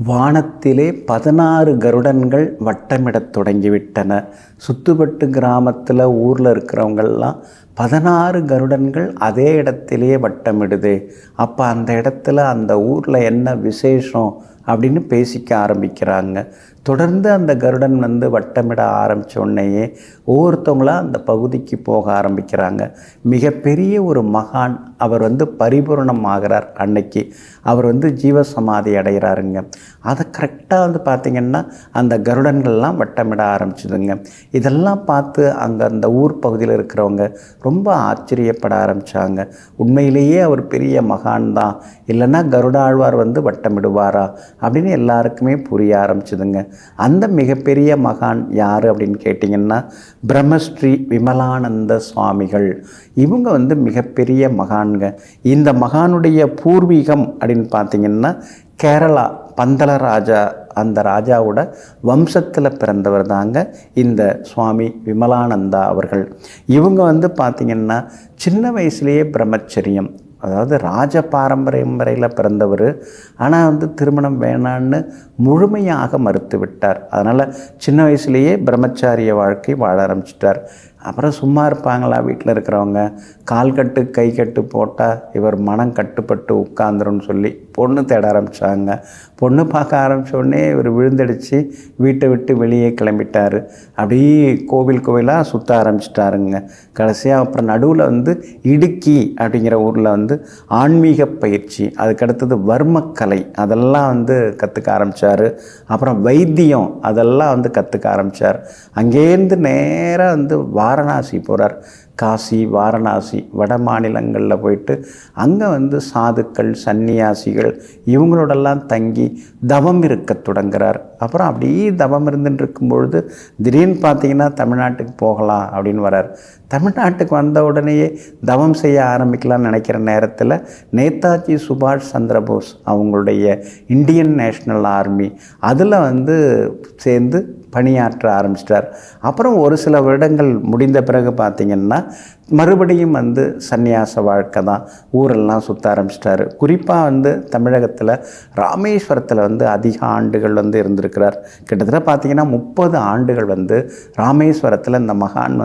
வானத்திலே 16 கருடன்கள் வட்டமிடத் தொடங்கிவிட்டன. சுத்துப்பட்டு கிராமத்தில் ஊரில் இருக்கிறவங்கெல்லாம் 16 கருடன்கள் அதே இடத்திலே வட்டமிடுது. அப்போ அந்த இடத்துல அந்த ஊரில் என்ன விசேஷம் அப்படின்னு பேசிக்க ஆரம்பிக்கிறாங்க. தொடர்ந்து அந்த கருடன் வட்டமிட ஆரம்பித்த உடனேயே ஒவ்வொருத்தவங்களாம் அந்த பகுதிக்கு போக ஆரம்பிக்கிறாங்க. மிகப்பெரிய ஒரு மகான் அவர் பரிபூரணம் ஆகிறார். அன்னைக்கு அவர் ஜீவசமாதி அடைகிறாருங்க. அதை கரெக்டாக பார்த்திங்கன்னா அந்த கருடன்கள்லாம் வட்டமிட ஆரம்பிச்சுதுங்க. இதெல்லாம் பார்த்து அங்கே அந்த ஊர் பகுதியில் இருக்கிறவங்க ரொம்ப ஆச்சரியப்பட ஆரம்பித்தாங்க. உண்மையிலேயே அவர் பெரிய மகான் தான், இல்லைன்னா கருடாழ்வார் வட்டமிடுவாரா அப்படின்னு எல்லாருக்குமே புரிய ஆரம்பிச்சுதுங்க. அந்த மிகப்பெரிய மகான் யார் அப்படின்னு கேட்டிங்கன்னா பிரம்மஸ்ரீ விமலானந்த சுவாமிகள். இவங்க மிகப்பெரிய மகான்க. இந்த மகானுடைய பூர்வீகம் அப்படின்னு பார்த்திங்கன்னா கேரளா பந்தல ராஜா, அந்த ராஜாவோட வம்சத்தில் பிறந்தவர் தாங்க இந்த சுவாமி விமலானந்தா அவர்கள். இவங்க பார்த்திங்கன்னா சின்ன வயசுலேயே பிரம்மச்சரியம், அதாவது ராஜ பாரம்பரியம் வரையில் பிறந்தவர். ஆனால் திருமணம் வேணான்னு முழுமையாக மறுத்து விட்டார். அதனால் சின்ன வயசுலேயே பிரம்மச்சாரிய வாழ்க்கை வாழ ஆரம்பிச்சிட்டார். அப்புறம் சும்மா இருப்பாங்களா வீட்டில் இருக்கிறவங்க? கால் கட்டு கை கட்டு போட்டால் இவர் மனம் கட்டுப்பட்டு உட்காந்துருன்னு சொல்லி பொண்ணு தேட ஆரம்பித்தாங்க. பொண்ணு பார்க்க ஆரம்பித்த உடனே இவர் விழுந்தடிச்சு வீட்டை விட்டு வெளியே கிளம்பிட்டார். அப்படியே கோவிலாக சுற்ற ஆரம்பிச்சிட்டாருங்க. கடைசியாக அப்புறம் நடுவில் இடுக்கி அப்படிங்கிற ஊரில் ஆன்மீக பயிற்சி, அதுக்கடுத்தது வர்மக்கலை, அதெல்லாம் கற்றுக்க ஆரம்பித்தார். அப்புறம் வைத்தியம், அதெல்லாம் கற்றுக்க ஆரம்பித்தார். அங்கேருந்து நேராக வாரணாசி போகிறார். காசி, வாரணாசி, வட மாநிலங்களில் போயிட்டு அங்கே சாதுக்கள், சன்னியாசிகள் இவங்களோடெல்லாம் தங்கி தவம் இருக்க தொடங்குறார். அப்புறம் அப்படியே தவம் இருந்துட்டு இருக்கும்பொழுது திடீர்னு பார்த்திங்கன்னா தமிழ்நாட்டுக்கு போகலாம் அப்படின்னு வரார். தமிழ்நாட்டுக்கு வந்த உடனேயே தவம் செய்ய ஆரம்பிக்கலாம்னு நினைக்கிற நேரத்தில் நேதாஜி சுபாஷ் சந்திரபோஸ் அவங்களுடைய இந்தியன் நேஷ்னல் ஆர்மி அதில் சேர்ந்து பணியாற்ற ஆரம்பிச்சிட்டார். அப்புறம் ஒரு சில வருடங்கள் முடிந்த பிறகு பார்த்திங்கன்னா மறுபடியும் சந்நியாச வாழ்க்கை தான். ஊரெல்லாம் சுற்ற ஆரம்பிச்சிட்டார். குறிப்பாக தமிழகத்தில் ராமேஸ்வரத்தில் அதிக ஆண்டுகள் இருந்திருக்கிறார். கிட்டத்தட்ட பார்த்திங்கன்னா 30 ஆண்டுகள் ராமேஸ்வரத்தில் இந்த மகான்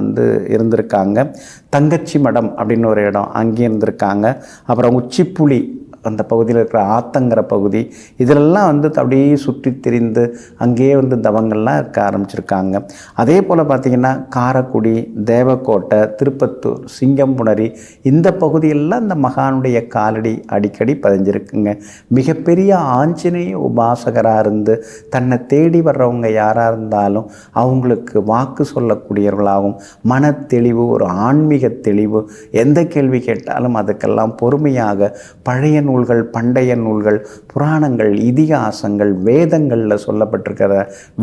இருந்திருக்காங்க. தங்கச்சி மடம் அப்படின்னு ஒரு இடம், அங்கே இருந்திருக்காங்க. அப்புறம் உச்சிப்புலி அந்த பகுதியில் இருக்கிற ஆத்தங்கிற பகுதி, இதிலெல்லாம் அப்படியே சுற்றி திரிந்து அங்கேயே தவங்கள்லாம் இருக்க ஆரம்பிச்சிருக்காங்க. அதே போல் பார்த்திங்கன்னா காரைக்குடி, தேவக்கோட்டை, திருப்பத்தூர், சிங்கம்புணரி இந்த பகுதியெல்லாம் இந்த மகானுடைய காலடி அடிக்கடி பதிஞ்சிருக்குங்க. மிகப்பெரிய ஆஞ்சநேய உபாசகராக இருந்து தன்னை தேடி வர்றவங்க யாராக இருந்தாலும் அவங்களுக்கு வாக்கு சொல்லக்கூடியவர்களாகவும், மன தெளிவு, ஒரு ஆன்மீக தெளிவு, எந்த கேள்வி கேட்டாலும் அதுக்கெல்லாம் பொறுமையாக பழைய நூல்கள், பண்டைய நூல்கள், புராணங்கள், இதிகாசங்கள், வேதங்களில் சொல்லப்பட்டிருக்கிற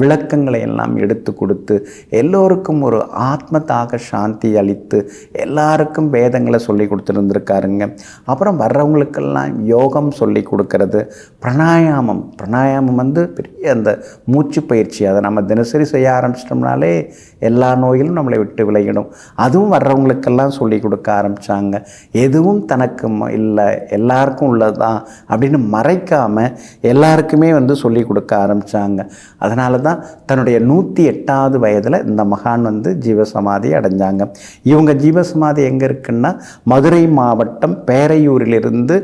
விளக்கங்களை எல்லாம் எடுத்து கொடுத்து எல்லோருக்கும் ஒரு ஆத்மதாக சாந்தி அளித்து எல்லாருக்கும் வேதங்களை சொல்லி கொடுத்துருந்துருக்காருங்க. அப்புறம் வர்றவங்களுக்கெல்லாம் யோகம் சொல்லி கொடுக்கறது, பிராணாயாமம் பெரிய அந்த மூச்சு பயிற்சி, அதை நம்ம தினசரி செய்ய ஆரம்பிச்சிட்டோம்னாலே எல்லா நோய்களும் நம்மளை விட்டு விலகிடும். அதுவும் வர்றவங்களுக்கெல்லாம் சொல்லி கொடுக்க ஆரம்பித்தாங்க. எதுவும் தனக்கு இல்லை, எல்லாருக்கும் உள்ளது தான் அப்படின்னு மறைக்காமல் எல்லாருக்குமே சொல்லி கொடுக்க ஆரம்பித்தாங்க. அதனால தான் தன்னுடைய 108வது வயதில் இந்த மகான் ஜீவசமாதி அடைஞ்சாங்க. இவங்க ஜீவசமாதி எங்கே இருக்குன்னா மதுரை மாவட்டம் பேரையூரிலிருந்து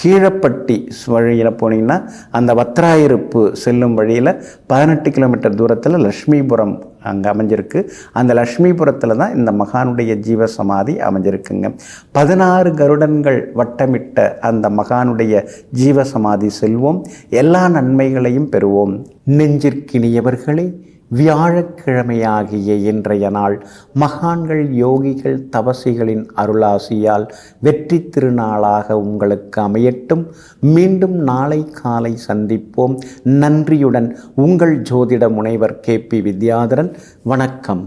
கீழப்பட்டி வழியில் போனீங்கன்னா அந்த வத்ராயிருப்பு செல்லும் வழியில் 18 கிலோமீட்டர் தூரத்தில் லக்ஷ்மிபுரம் அங்கே அமைஞ்சிருக்கு. அந்த லக்ஷ்மிபுரத்தில் தான் இந்த மகானுடைய ஜீவசமாதி அமைஞ்சிருக்குங்க. 16 கருடன்கள் வட்டமிட்ட அந்த மகானுடைய ஜீவசமாதி செல்வோம், எல்லா நன்மைகளையும் பெறுவோம். நெஞ்சிற்கினியவர்களே, வியாழக்கிழமையாகிய இன்றைய நாள் மகான்கள், யோகிகள், தவசிகளின் அருளாசியால் வெற்றி திருநாளாக உங்களுக்கு அமையட்டும். மீண்டும் நாளை காலை சந்திப்போம். நன்றியுடன் உங்கள் ஜோதிட முனைவர் KP வித்யாதரன். வணக்கம்.